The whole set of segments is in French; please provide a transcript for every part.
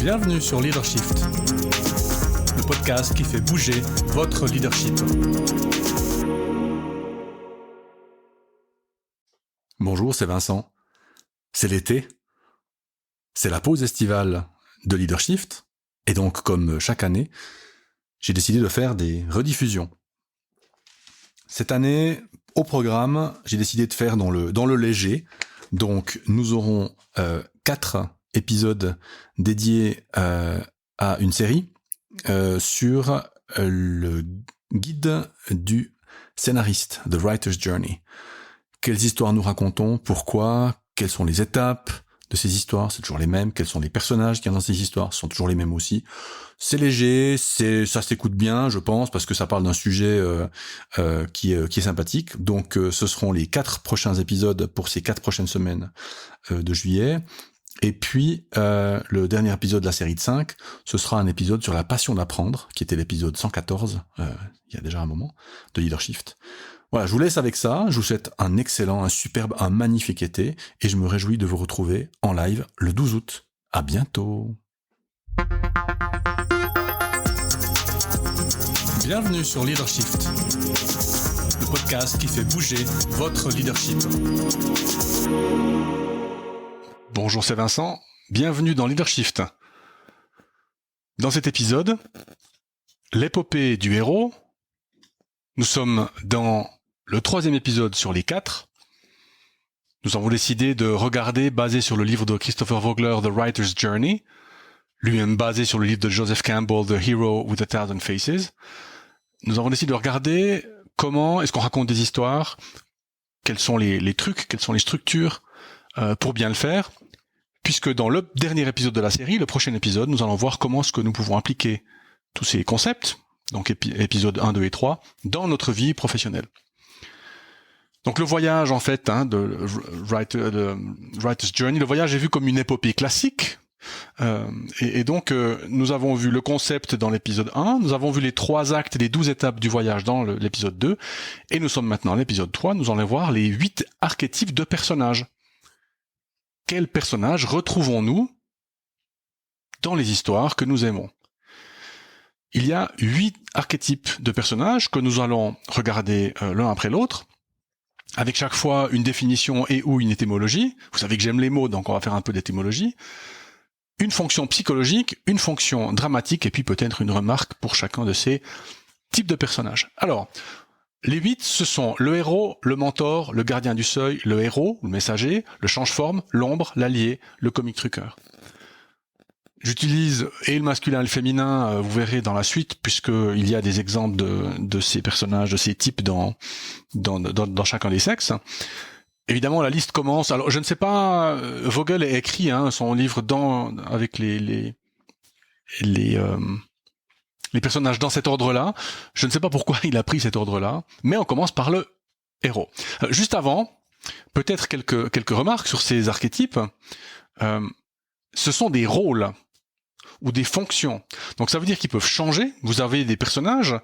Bienvenue sur Leadershift, le podcast qui fait bouger votre leadership. Bonjour, c'est Vincent. C'est l'été. C'est la pause estivale de Leadershift. Et donc, comme chaque année, j'ai décidé de faire des rediffusions. Cette année, au programme, j'ai décidé de faire dans le léger. Donc, nous aurons 4 épisodes dédiés à une série sur le guide du scénariste, The Writer's Journey. Quelles histoires nous racontons, pourquoi, quelles sont les étapes de ces histoires, c'est toujours les mêmes, quels sont les personnages qui sont dans ces histoires, ce sont toujours les mêmes aussi. C'est léger, ça s'écoute bien, je pense, parce que ça parle d'un sujet qui est sympathique. Donc ce seront les 4 prochains épisodes pour ces 4 prochaines semaines de juillet. Et puis le dernier épisode de la série de 5, ce sera un épisode sur la passion d'apprendre, qui était l'épisode 114, il y a déjà un moment, de Leadershift. Voilà, je vous laisse avec ça, je vous souhaite un excellent, un superbe, un magnifique été, et je me réjouis de vous retrouver en live le 12 août. À bientôt. Bienvenue sur Leadershift, le podcast qui fait bouger votre leadership. Bonjour, c'est Vincent, bienvenue dans Leadershift. Dans cet épisode, l'épopée du héros. Nous sommes dans le 3e épisode sur les 4. Nous avons décidé de regarder, basé sur le livre de Christopher Vogler, The Writer's Journey, lui-même basé sur le livre de Joseph Campbell, The Hero with a Thousand Faces. Nous avons décidé de regarder comment est-ce qu'on raconte des histoires, quels sont les trucs, quelles sont les structures pour bien le faire, puisque dans le dernier épisode de la série, le prochain épisode, nous allons voir comment est-ce que nous pouvons appliquer tous ces concepts, donc épisodes 1, 2 et 3, dans notre vie professionnelle. Donc le voyage, en fait, de Writer's Journey, le voyage est vu comme une épopée classique. Et donc, nous avons vu le concept dans l'épisode 1, nous avons vu les 3 actes des 12 étapes du voyage dans l'épisode 2, et nous sommes maintenant à l'épisode 3, nous allons voir les 8 archétypes de personnages. Quels personnages retrouvons-nous dans les histoires que nous aimons ? Il y a 8 archétypes de personnages que nous allons regarder l'un après l'autre, avec chaque fois une définition et ou une étymologie. Vous savez que j'aime les mots, donc on va faire un peu d'étymologie. Une fonction psychologique, une fonction dramatique, et puis peut-être une remarque pour chacun de ces types de personnages. Alors, les 8, ce sont le héros, le mentor, le gardien du seuil, le héros, le messager, le change-forme, l'ombre, l'allié, le comic truqueur. J'utilise et le masculin et le féminin, vous verrez dans la suite, puisqu'il y a des exemples de ces personnages, de ces types dans chacun des sexes. Évidemment, la liste commence. Alors, je ne sais pas, Vogel a écrit son livre avec les personnages dans cet ordre-là. Je ne sais pas pourquoi il a pris cet ordre-là, mais on commence par le héros. Juste avant, peut-être quelques remarques sur ces archétypes. Ce sont des rôles ou des fonctions. Donc ça veut dire qu'ils peuvent changer. Vous avez des personnages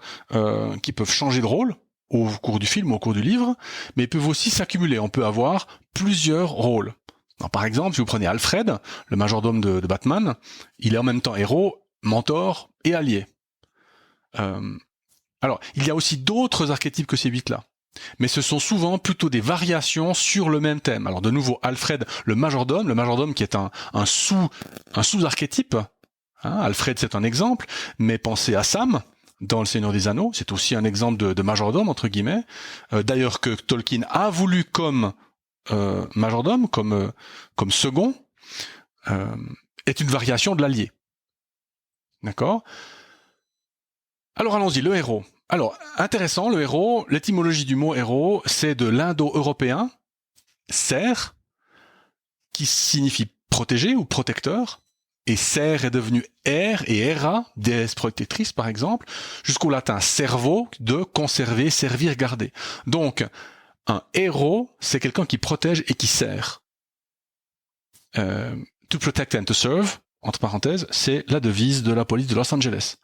qui peuvent changer de rôle au cours du film, au cours du livre, mais ils peuvent aussi s'accumuler. On peut avoir plusieurs rôles. Alors, par exemple, si vous prenez Alfred, le majordome de Batman, il est en même temps héros, mentor et allié. Alors, il y a aussi d'autres archétypes que ces 8-là. Mais ce sont souvent plutôt des variations sur le même thème. Alors de nouveau, Alfred, le majordome qui est un sous-archétype. Alfred, c'est un exemple, mais pensez à Sam dans Le Seigneur des Anneaux, c'est aussi un exemple de majordome, entre guillemets. D'ailleurs, que Tolkien a voulu comme majordome, comme second, est une variation de l'allié. D'accord ? Alors allons-y, le héros. Alors, intéressant, le héros, l'étymologie du mot héros, c'est de l'indo-européen, ser, qui signifie protéger ou protecteur, et ser est devenu er et era, déesse protectrice par exemple, jusqu'au latin servo, de conserver, servir, garder. Donc, un héros, c'est quelqu'un qui protège et qui sert. To protect and to serve, entre parenthèses, c'est la devise de la police de Los Angeles.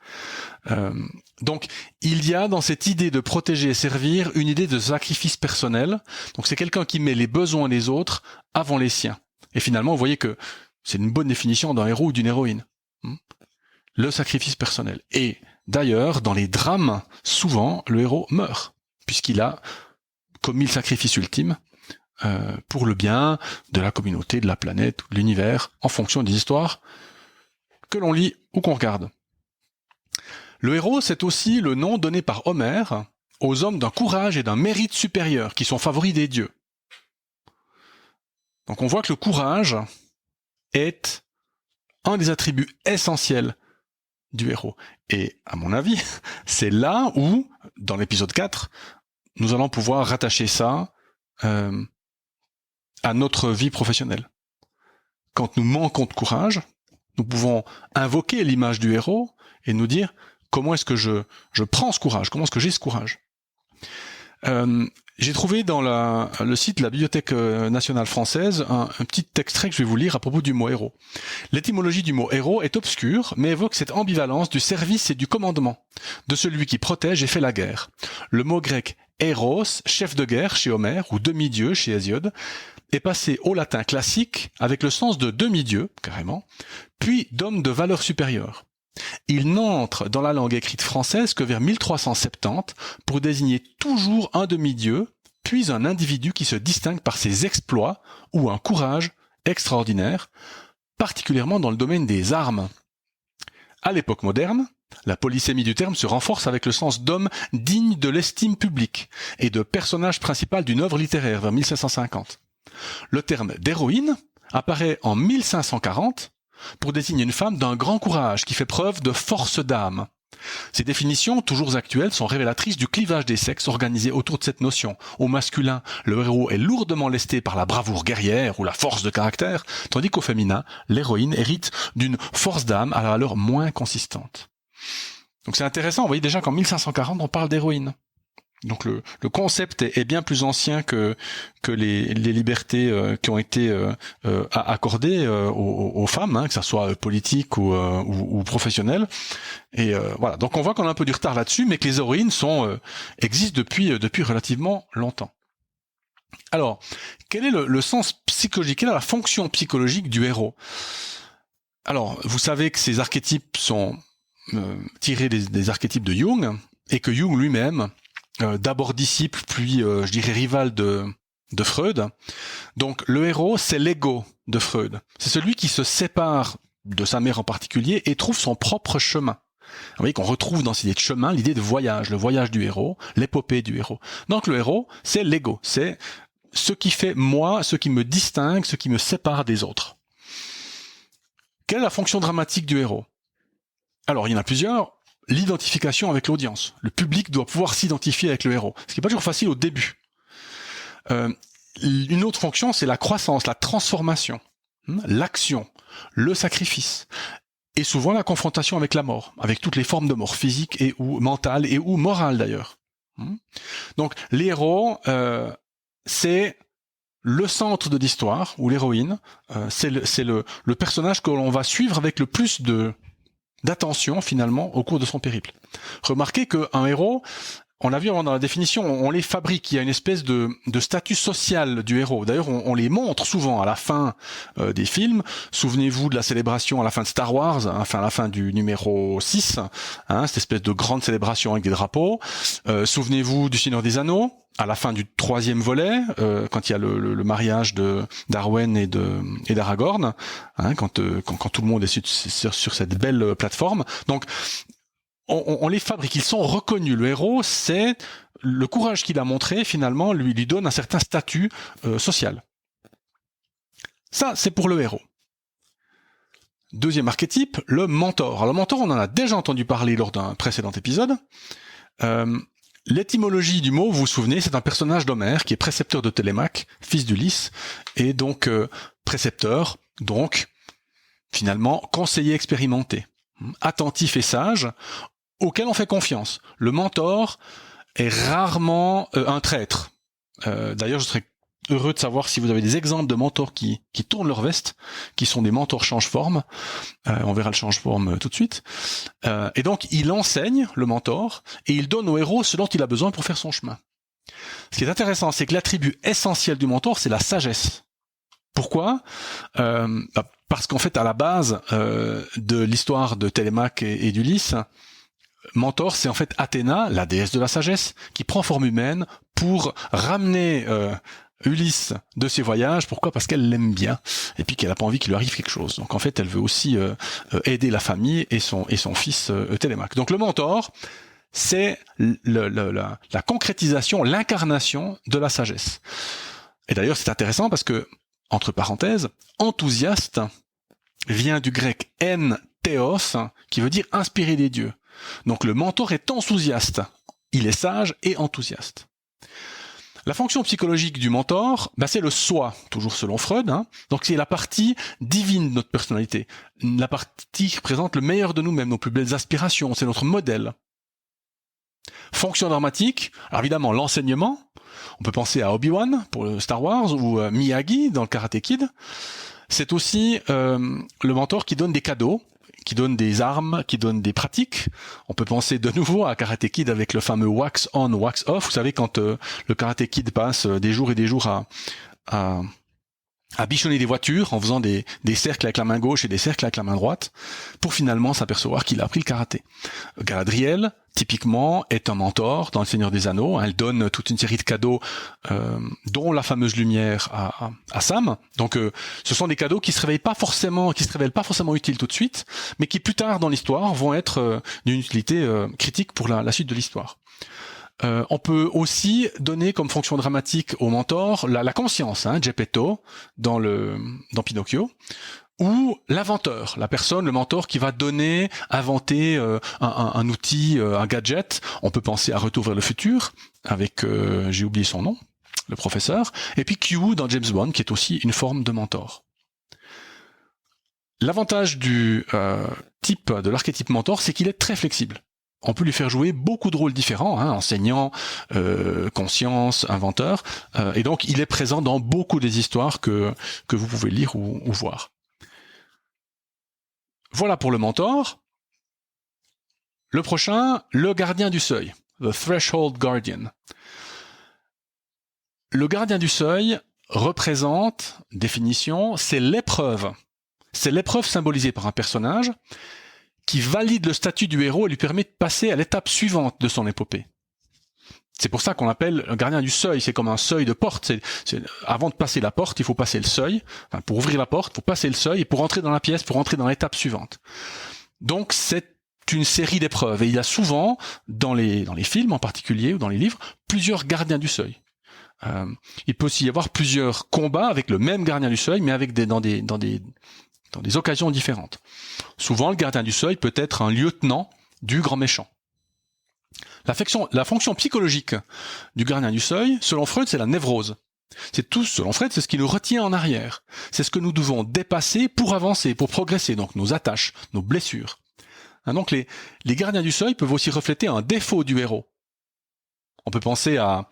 Donc, il y a dans cette idée de protéger et servir une idée de sacrifice personnel. Donc, c'est quelqu'un qui met les besoins des autres avant les siens. Et finalement, vous voyez que c'est une bonne définition d'un héros ou d'une héroïne. Le sacrifice personnel. Et d'ailleurs, dans les drames, souvent, le héros meurt, puisqu'il a commis le sacrifice ultime pour le bien de la communauté, de la planète, de l'univers, en fonction des histoires que l'on lit ou qu'on regarde. Le héros, c'est aussi le nom donné par Homère aux hommes d'un courage et d'un mérite supérieur, qui sont favoris des dieux. Donc on voit que le courage est un des attributs essentiels du héros. Et à mon avis, c'est là où, dans l'épisode 4, nous allons pouvoir rattacher ça à notre vie professionnelle. Quand nous manquons de courage, nous pouvons invoquer l'image du héros et nous dire comment est-ce que je prends ce courage, comment est-ce que j'ai ce courage. J'ai trouvé dans le site de la Bibliothèque nationale française un petit extrait que je vais vous lire à propos du mot héros. L'étymologie du mot héros est obscure, mais évoque cette ambivalence du service et du commandement, de celui qui protège et fait la guerre. Le mot grec héros, chef de guerre chez Homère, ou demi-dieu chez Hésiode, est passé au latin classique avec le sens de demi-dieu, carrément, puis d'homme de valeur supérieure. Il n'entre dans la langue écrite française que vers 1370 pour désigner toujours un demi-dieu, puis un individu qui se distingue par ses exploits ou un courage extraordinaire, particulièrement dans le domaine des armes. À l'époque moderne, la polysémie du terme se renforce avec le sens d'homme digne de l'estime publique et de personnage principal d'une œuvre littéraire vers 1550. Le terme d'héroïne apparaît en 1540 pour désigner une femme d'un grand courage qui fait preuve de force d'âme. Ces définitions, toujours actuelles, sont révélatrices du clivage des sexes organisé autour de cette notion. Au masculin, le héros est lourdement lesté par la bravoure guerrière ou la force de caractère, tandis qu'au féminin, l'héroïne hérite d'une force d'âme à la valeur moins consistante. Donc c'est intéressant, vous voyez déjà qu'en 1540, on parle d'héroïne. Donc le concept est bien plus ancien que les libertés qui ont été accordées aux femmes, que ça soit politique ou professionnelle. Et voilà. Donc on voit qu'on a un peu du retard là-dessus, mais que les héroïnes existent depuis relativement longtemps. Alors, quel est le sens psychologique, quelle est la fonction psychologique du héros? Alors, vous savez que ces archétypes sont tirés des archétypes de Jung, et que Jung lui-même, d'abord disciple, puis je dirais rival de Freud. Donc le héros, c'est l'ego de Freud. C'est celui qui se sépare de sa mère en particulier et trouve son propre chemin. Vous voyez qu'on retrouve dans cette idée de chemin l'idée de voyage, le voyage du héros, l'épopée du héros. Donc le héros, c'est l'ego, c'est ce qui fait moi, ce qui me distingue, ce qui me sépare des autres. Quelle est la fonction dramatique du héros? Alors il y en a plusieurs. L'identification avec l'audience. Le public doit pouvoir s'identifier avec le héros. Ce qui n'est pas toujours facile au début. Une autre fonction, c'est la croissance, la transformation, l'action, le sacrifice. Et souvent la confrontation avec la mort, avec toutes les formes de mort, physique et ou mentale et ou morale d'ailleurs. Donc les héros, c'est le centre de l'histoire, ou l'héroïne, c'est le personnage que l'on va suivre avec le plus d'attention finalement au cours de son périple. Remarquez qu'un héros, on l'a vu avant dans la définition, on les fabrique, il y a une espèce de statut social du héros. D'ailleurs, on les montre souvent à la fin des films. Souvenez-vous de la célébration à la fin de Star Wars, enfin à la fin du numéro 6, cette espèce de grande célébration avec des drapeaux. Souvenez-vous du Seigneur des Anneaux, à la fin du 3e volet, quand il y a le mariage d'Arwen et d'Aragorn, quand tout le monde est sur cette belle plateforme. Donc, on les fabrique, ils sont reconnus. Le héros, c'est le courage qu'il a montré, finalement, lui donne un certain statut social. Ça, c'est pour le héros. Deuxième archétype, le mentor. Alors, le mentor, on en a déjà entendu parler lors d'un précédent épisode. L'étymologie du mot, vous vous souvenez, c'est un personnage d'Homère qui est précepteur de Télémaque, fils d'Ulysse, et donc précepteur, donc finalement conseiller expérimenté, attentif et sage, auquel on fait confiance. Le mentor est rarement un traître. D'ailleurs, je serais heureux de savoir si vous avez des exemples de mentors qui tournent leur veste, qui sont des mentors change-forme. On verra le change-forme tout de suite. Et donc, il enseigne, le mentor, et il donne au héros ce dont il a besoin pour faire son chemin. Ce qui est intéressant, c'est que l'attribut essentiel du mentor, c'est la sagesse. Pourquoi ? parce qu'en fait, à la base de l'histoire de Télémaque et d'Ulysse, Mentor, c'est en fait Athéna, la déesse de la sagesse, qui prend forme humaine pour ramener Ulysse de ses voyages. Pourquoi ? Parce qu'elle l'aime bien et puis qu'elle n'a pas envie qu'il lui arrive quelque chose. Donc en fait, elle veut aussi aider la famille et son fils Télémaque. Donc le Mentor, c'est la concrétisation, l'incarnation de la sagesse. Et d'ailleurs, c'est intéressant parce que, entre parenthèses, enthousiaste vient du grec théos, qui veut dire inspiré des dieux. Donc le mentor est enthousiaste. Il est sage et enthousiaste. La fonction psychologique du mentor, c'est le soi, toujours selon Freud. Donc c'est la partie divine de notre personnalité. La partie qui représente le meilleur de nous-mêmes, nos plus belles aspirations, c'est notre modèle. Fonction dramatique, alors évidemment l'enseignement. On peut penser à Obi-Wan pour Star Wars ou Miyagi dans le Karate Kid. C'est aussi le mentor qui donne des cadeaux, qui donne des armes, qui donne des pratiques. On peut penser de nouveau à Karate Kid avec le fameux wax on, wax off. Vous savez, quand le Karate Kid passe des jours et des jours à bichonner des voitures en faisant des cercles avec la main gauche et des cercles avec la main droite, pour finalement s'apercevoir qu'il a appris le karaté. Galadriel, typiquement, est un mentor dans Le Seigneur des Anneaux. Elle donne toute une série de cadeaux, dont la fameuse lumière à Sam. Donc, ce sont des cadeaux qui se révèlent pas forcément utiles tout de suite, mais qui plus tard dans l'histoire vont être d'une utilité critique pour la suite de l'histoire. On peut aussi donner comme fonction dramatique au mentor la conscience, Geppetto dans Pinocchio, ou l'inventeur, la personne, le mentor qui va inventer un outil, un gadget. On peut penser à Retour vers le futur avec, j'ai oublié son nom, le professeur, et puis Q dans James Bond, qui est aussi une forme de mentor. L'avantage du de l'archétype mentor, c'est qu'il est très flexible. On peut lui faire jouer beaucoup de rôles différents, enseignant, conscience, inventeur, et donc il est présent dans beaucoup des histoires que vous pouvez lire ou voir. Voilà pour le mentor. Le prochain, le gardien du seuil, the threshold guardian. Le gardien du seuil représente, définition, c'est l'épreuve. C'est l'épreuve symbolisée par un personnage qui valide le statut du héros et lui permet de passer à l'étape suivante de son épopée. C'est pour ça qu'on l'appelle le gardien du seuil, c'est comme un seuil de porte. Avant de passer la porte, il faut passer le seuil. Enfin, pour ouvrir la porte, il faut passer le seuil, et pour entrer dans la pièce, pour entrer dans l'étape suivante. Donc c'est une série d'épreuves, et il y a souvent, dans les films en particulier, ou dans les livres, plusieurs gardiens du seuil. Il peut aussi y avoir plusieurs combats avec le même gardien du seuil, mais avec dans des occasions différentes. Souvent, le gardien du seuil peut être un lieutenant du grand méchant. La fonction psychologique du gardien du seuil, selon Freud, c'est la névrose. Selon Freud, c'est ce qui nous retient en arrière. C'est ce que nous devons dépasser pour avancer, pour progresser, donc nos attaches, nos blessures. Donc les gardiens du seuil peuvent aussi refléter un défaut du héros. On peut penser à...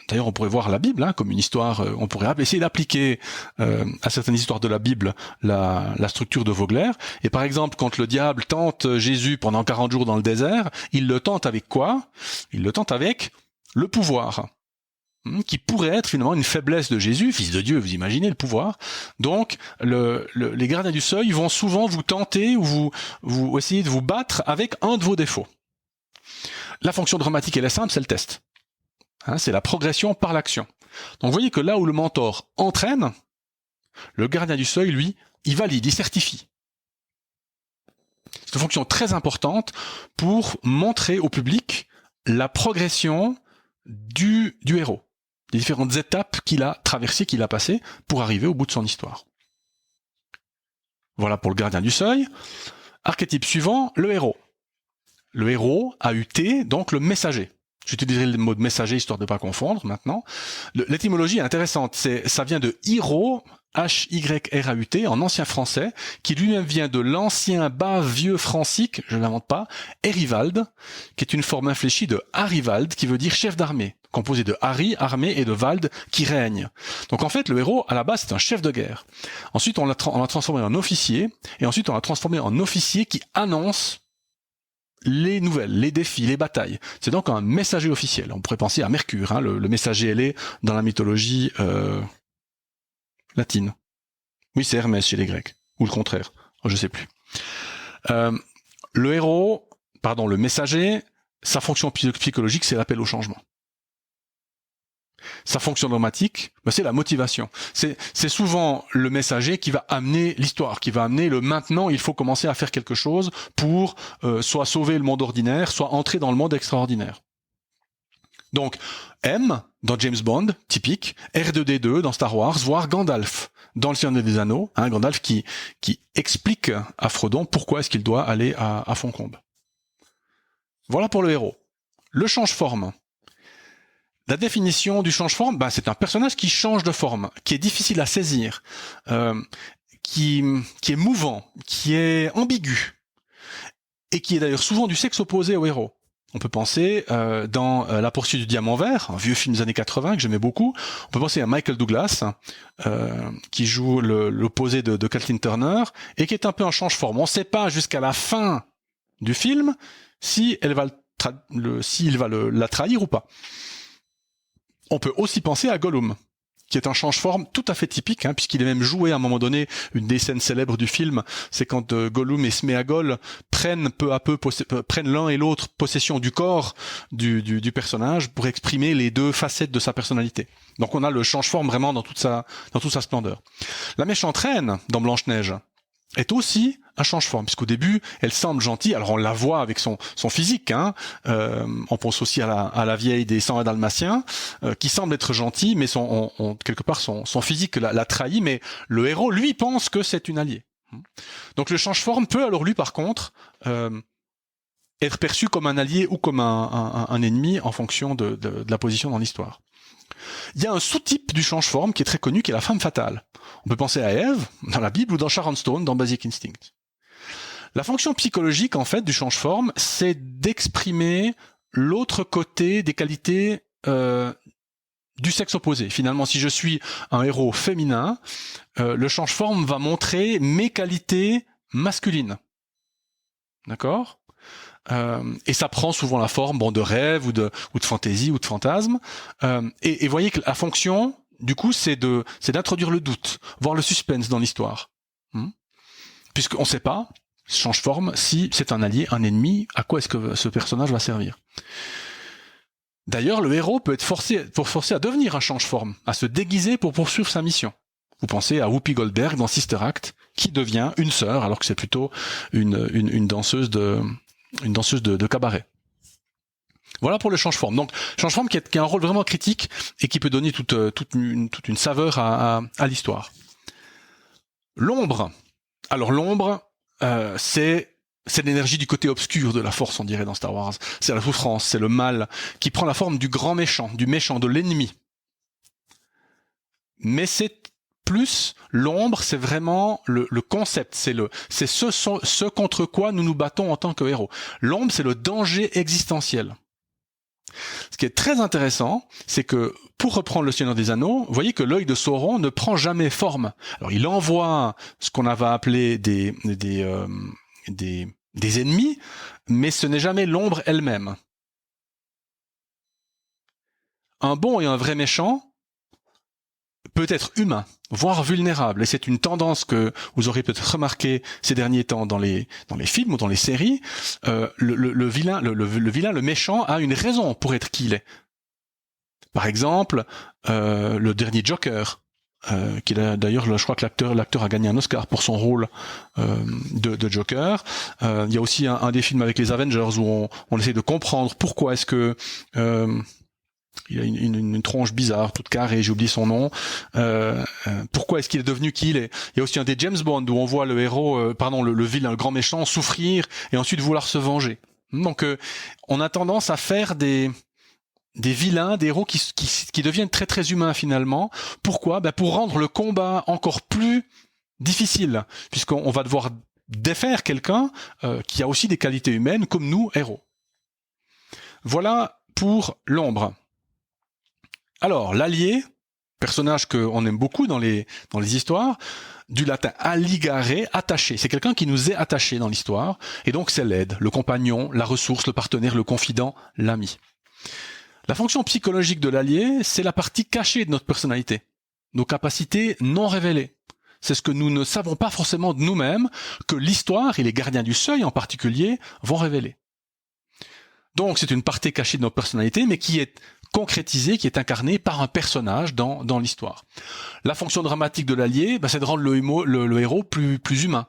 d'ailleurs, on pourrait voir la Bible comme une histoire. On pourrait essayer d'appliquer à certaines histoires de la Bible la structure de Vogler. Et par exemple, quand le diable tente Jésus pendant 40 jours dans le désert, il le tente avec quoi ? Il le tente avec le pouvoir, qui pourrait être finalement une faiblesse de Jésus, fils de Dieu. Vous imaginez le pouvoir. Donc, les gardiens du seuil vont souvent vous tenter ou vous essayer de vous battre avec un de vos défauts. La fonction dramatique, elle est simple, c'est le test. C'est la progression par l'action. Donc vous voyez que là où le mentor entraîne, le gardien du seuil, lui, il valide, il certifie. C'est une fonction très importante pour montrer au public la progression du héros, les différentes étapes qu'il a traversées, qu'il a passées pour arriver au bout de son histoire. Voilà pour le gardien du seuil. Archétype suivant, le héros. Le héros, AUT, donc le messager. J'utiliserai le mot de messager histoire de ne pas confondre maintenant. L'étymologie est intéressante. Ça vient de Hiro, H-Y-R-A-U-T, en ancien français, qui lui-même vient de l'ancien bas vieux francique, je ne l'invente pas, Herivald, qui est une forme infléchie de Arivald, qui veut dire chef d'armée, composé de Hari, armée, et de Vald, qui règne. Donc en fait, le héros, à la base, c'est un chef de guerre. Ensuite, on l'a transformé en officier, et ensuite, on l'a transformé en officier qui annonce les nouvelles, les défis, les batailles. C'est donc un messager officiel. On pourrait penser à Mercure, le messager ailé dans la mythologie latine. Oui, c'est Hermès chez les Grecs. Ou le contraire. Je sais plus. Le messager, sa fonction psychologique, c'est l'appel au changement. Sa fonction dramatique, c'est la motivation. C'est souvent le messager qui va amener l'histoire, qui va amener le maintenant, il faut commencer à faire quelque chose pour soit sauver le monde ordinaire, soit entrer dans le monde extraordinaire. Donc, M, dans James Bond, typique, R2D2 dans Star Wars, voire Gandalf dans Le Seigneur des Anneaux, Gandalf qui explique à Frodon pourquoi est-ce qu'il doit aller à Foncombe. Voilà pour le héros. Le change-forme. La définition du change-forme, c'est un personnage qui change de forme, qui est difficile à saisir, qui est mouvant, qui est ambigu, et qui est d'ailleurs souvent du sexe opposé au héros. On peut penser dans La poursuite du diamant vert, un vieux film des années 80 que j'aimais beaucoup. On peut penser à Michael Douglas, qui joue l'opposé de Kathleen Turner, et qui est un peu un change-forme. On ne sait pas jusqu'à la fin du film si il va la trahir ou pas. On peut aussi penser à Gollum, qui est un change-forme tout à fait typique, puisqu'il est même joué à un moment donné, une des scènes célèbres du film, c'est quand Gollum et Sméagol prennent peu à peu l'un et l'autre possession du corps du personnage pour exprimer les deux facettes de sa personnalité. Donc on a le change-forme vraiment dans toute sa splendeur. La méchante reine dans Blanche-Neige est aussi un change-forme, puisqu'au début, elle semble gentille. Alors on la voit avec son physique. On pense aussi à la vieille des 101 Dalmatiens, qui semble être gentille, mais quelque part son physique la trahit. Mais le héros, lui, pense que c'est une alliée. Donc le change-forme peut alors lui, par contre, être perçu comme un allié ou comme un ennemi en fonction de la position dans l'histoire. Il y a un sous-type du change-forme qui est très connu, qui est la femme fatale. On peut penser à Ève dans la Bible ou dans Sharon Stone dans Basic Instinct. La fonction psychologique, en fait, du change-forme, c'est d'exprimer l'autre côté des qualités du sexe opposé. Finalement, si je suis un héros féminin, le change-forme va montrer mes qualités masculines. D'accord ? Et ça prend souvent la forme de rêve ou de fantaisie ou de fantasme. Et voyez que la fonction, du coup, c'est d'introduire le doute, voir le suspense dans l'histoire. Puisqu'on ne sait pas, change-forme, si c'est un allié, un ennemi, à quoi est-ce que ce personnage va servir. D'ailleurs, le héros peut être forcé à devenir un change-forme, à se déguiser pour poursuivre sa mission. Vous pensez à Whoopi Goldberg dans Sister Act, qui devient une sœur, alors que c'est plutôt une danseuse de cabaret. Voilà pour le change-forme. Donc, change-forme qui a un rôle vraiment critique et qui peut donner toute une saveur à l'histoire. L'ombre. Alors, l'ombre, c'est l'énergie du côté obscur de la force, on dirait dans Star Wars. C'est la souffrance, c'est le mal qui prend la forme du grand méchant, du méchant, de l'ennemi. Mais c'est plus l'ombre, c'est vraiment le concept, c'est ce contre quoi nous nous battons en tant que héros. L'ombre, c'est le danger existentiel. Ce qui est très intéressant, c'est que pour reprendre le Seigneur des Anneaux, vous voyez que l'œil de Sauron ne prend jamais forme. Alors il envoie ce qu'on avait appelé des ennemis, mais ce n'est jamais l'ombre elle-même. Un bon et un vrai méchant peut être humain, voire vulnérable. Et c'est une tendance que vous aurez peut-être remarqué ces derniers temps dans les films ou dans les séries. Le vilain, le méchant a une raison pour être qui il est. Par exemple, le dernier Joker, qui d'ailleurs, je crois que l'acteur a gagné un Oscar pour son rôle de Joker. Il y a aussi un des films avec les Avengers où on essaie de comprendre pourquoi est-ce que il a une tronche bizarre, toute carrée, j'ai oublié son nom. Pourquoi est-ce qu'il est devenu qui il est ? Il y a aussi un des James Bond où on voit le héros, le vilain, le grand méchant, souffrir et ensuite vouloir se venger. Donc, on a tendance à faire des vilains, des héros qui deviennent très très humains finalement. Pourquoi ? Pour rendre le combat encore plus difficile, puisqu'on va devoir défaire quelqu'un qui a aussi des qualités humaines comme nous, héros. Voilà pour l'ombre. Alors, l'allié, personnage qu'on aime beaucoup dans les histoires, du latin alligare, attaché. C'est quelqu'un qui nous est attaché dans l'histoire, et donc c'est l'aide, le compagnon, la ressource, le partenaire, le confident, l'ami. La fonction psychologique de l'allié, c'est la partie cachée de notre personnalité, nos capacités non révélées. c'est ce que nous ne savons pas forcément de nous-mêmes, que l'histoire et les gardiens du seuil en particulier vont révéler. Donc c'est une partie cachée de nos personnalités, mais qui est concrétisée, qui est incarnée par un personnage dans l'histoire. La fonction dramatique de l'allié, c'est de rendre le héros plus humain,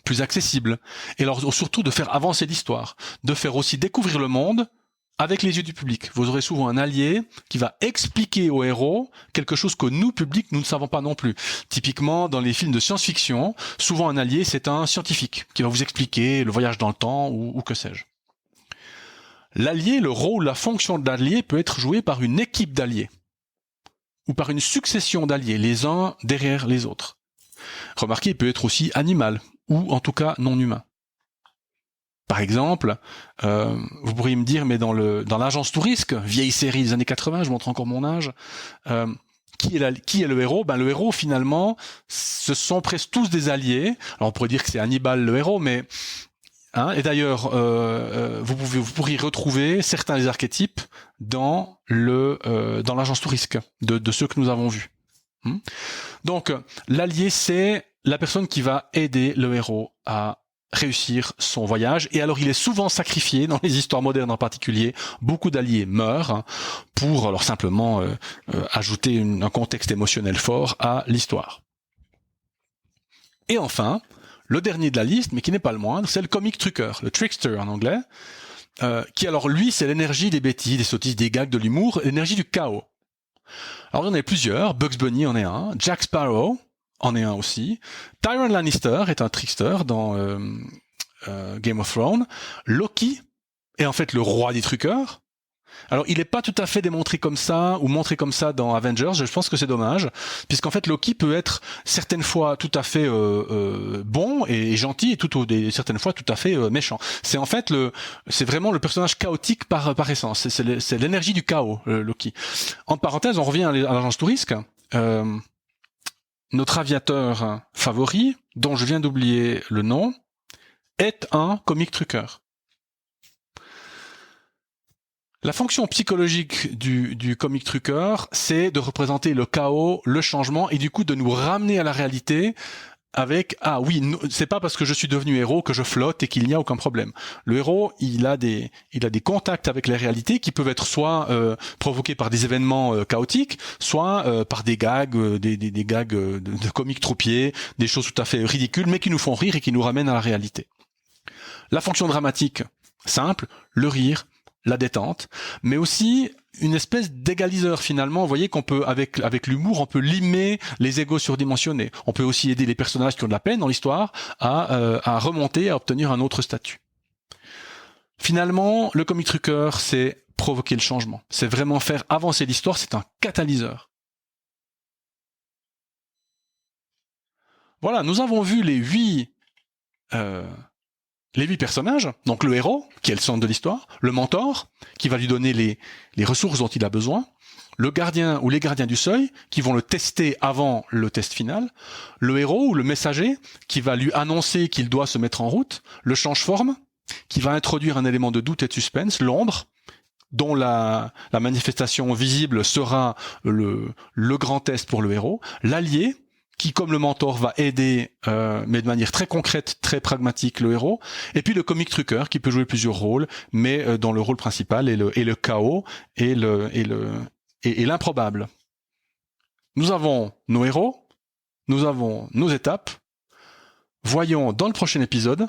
plus accessible, et alors surtout de faire avancer l'histoire, de faire aussi découvrir le monde avec les yeux du public. Vous aurez souvent un allié qui va expliquer au héros quelque chose que nous, public, nous ne savons pas non plus. Typiquement, dans les films de science-fiction, souvent un allié, c'est un scientifique qui va vous expliquer le voyage dans le temps ou que sais-je. L'allié, le rôle, la fonction de l'allié peut être joué par une équipe d'alliés ou par une succession d'alliés, les uns derrière les autres. Remarquez, il peut être aussi animal ou en tout cas non humain. Par exemple, vous pourriez me dire, mais dans l'agence Tourisque, vieille série des années 80, je montre encore mon âge, qui est le héros ? Le héros, finalement, ce sont presque tous des alliés. Alors on pourrait dire que c'est Hannibal le héros, mais et d'ailleurs, vous pourriez retrouver certains des archétypes dans l'agence Tourisque de ceux que nous avons vus. Donc, l'allié, c'est la personne qui va aider le héros à réussir son voyage, et alors il est souvent sacrifié dans les histoires modernes en particulier. Beaucoup d'alliés meurent pour alors simplement ajouter un contexte émotionnel fort à l'histoire. Et enfin, le dernier de la liste, mais qui n'est pas le moindre, c'est le comic trucker, le trickster en anglais, qui alors lui, c'est l'énergie des bêtises, des sottises, des gags, de l'humour, l'énergie du chaos. Alors il y en a plusieurs, Bugs Bunny en est un, Jack Sparrow en est un aussi. Tyrion Lannister est un trickster dans Game of Thrones. Loki est en fait le roi des truqueurs. Alors, il n'est pas tout à fait démontré comme ça ou montré comme ça dans Avengers. Je pense que c'est dommage, puisqu'en fait, Loki peut être certaines fois tout à fait bon et gentil, et certaines fois tout à fait méchant. C'est en fait c'est vraiment le personnage chaotique par essence. C'est l'énergie du chaos, Loki. En parenthèse, on revient à l'agence Tourisque. Notre aviateur favori, dont je viens d'oublier le nom, est un comic trucker. La fonction psychologique du comic trucker, c'est de représenter le chaos, le changement, et du coup de nous ramener à la réalité avec « Ah oui, c'est pas parce que je suis devenu héros que je flotte et qu'il n'y a aucun problème ». Le héros, il a des contacts avec la réalité qui peuvent être soit provoqués par des événements chaotiques, soit par des gags, des gags de comiques troupiers, des choses tout à fait ridicules, mais qui nous font rire et qui nous ramènent à la réalité. La fonction dramatique, simple, le rire, la détente, mais aussi une espèce d'égaliseur finalement. Vous voyez qu'on peut, avec l'humour, on peut limer les égos surdimensionnés. On peut aussi aider les personnages qui ont de la peine dans l'histoire à remonter, à obtenir un autre statut. Finalement, le comic trucker, c'est provoquer le changement. C'est vraiment faire avancer l'histoire, c'est un catalyseur. Voilà, nous avons vu les 8 personnages, donc le héros, qui est le centre de l'histoire, le mentor, qui va lui donner les ressources dont il a besoin, le gardien ou les gardiens du seuil, qui vont le tester avant le test final, le héros ou le messager, qui va lui annoncer qu'il doit se mettre en route, le change-forme, qui va introduire un élément de doute et de suspense, l'ombre, dont la manifestation visible sera le grand test pour le héros, l'allié, qui, comme le mentor, va aider, mais de manière très concrète, très pragmatique, le héros. Et puis le comic trucker, qui peut jouer plusieurs rôles, mais dont le rôle principal est le chaos et l'improbable. Nous avons nos héros, nous avons nos étapes. Voyons dans le prochain épisode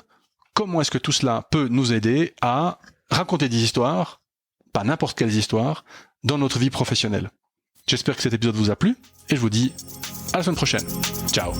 comment est-ce que tout cela peut nous aider à raconter des histoires, pas n'importe quelles histoires, dans notre vie professionnelle. J'espère que cet épisode vous a plu, et je vous dis à la semaine prochaine. Ciao.